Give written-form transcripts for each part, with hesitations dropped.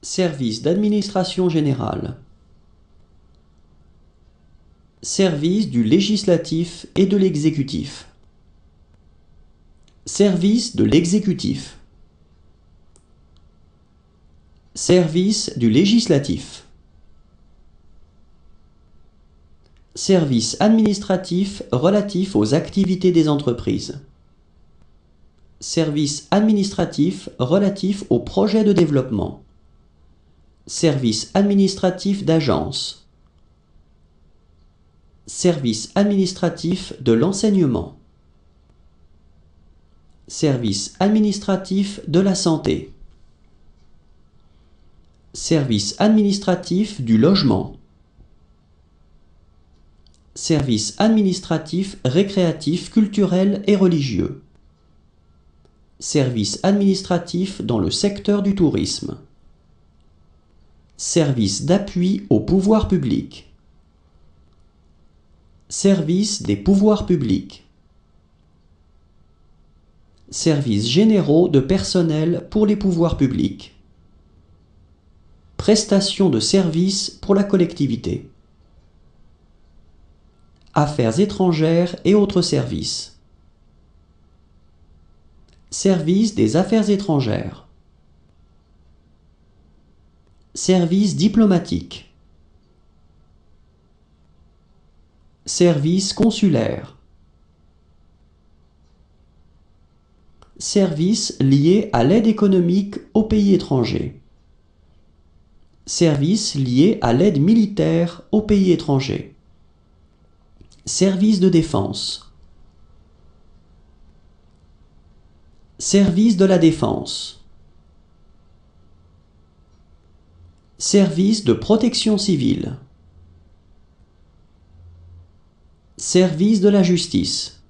Service d'administration générale. Service du législatif et de l'exécutif. Service de l'exécutif. Service du législatif. Service administratif relatif aux activités des entreprises. Service administratif relatif aux projets de développement. Service administratif d'agence. Service administratif de l'enseignement. Service administratif de la santé. Service administratif du logement. Service administratif récréatif, culturel et religieux. Service administratif dans le secteur du tourisme. Service d'appui au pouvoir public. Service des pouvoirs publics. Services généraux de personnel pour les pouvoirs publics. Prestations de services pour la collectivité. Affaires étrangères et autres services. Service des affaires étrangères. Service diplomatique. Service consulaire. Services liés à l'aide économique aux pays étrangers. Services liés à l'aide militaire aux pays étrangers. Service de défense. Service de la défense. Service de protection civile. Service de la justice.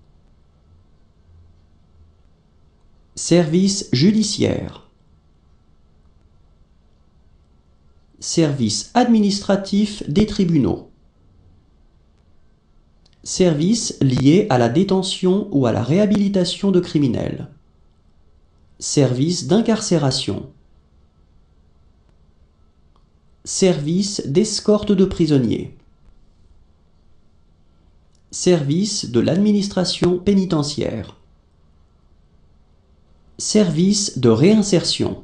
Service judiciaire. Service administratif des tribunaux. Services liés à la détention ou à la réhabilitation de criminels. Service d'incarcération. Service d'escorte de prisonniers. Service de l'administration pénitentiaire. Service de réinsertion.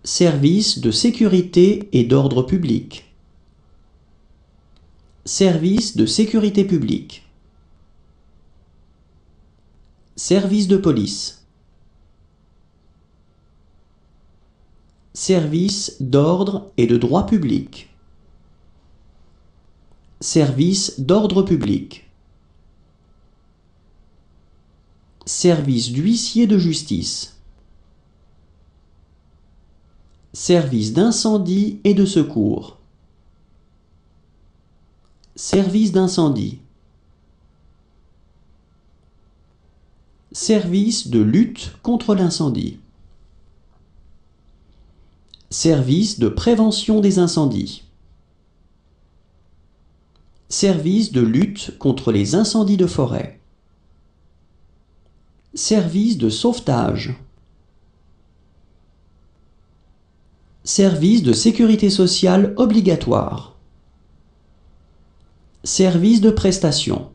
Service de sécurité et d'ordre public. Service de sécurité publique. Service de police. Service d'ordre et de droit public. Service d'ordre public. Service d'huissier de justice. Service d'incendie et de secours. Service d'incendie. Service de lutte contre l'incendie. Service de prévention des incendies. Service de lutte contre les incendies de forêt. Service de sauvetage. Service de sécurité sociale obligatoire. Service de prestation.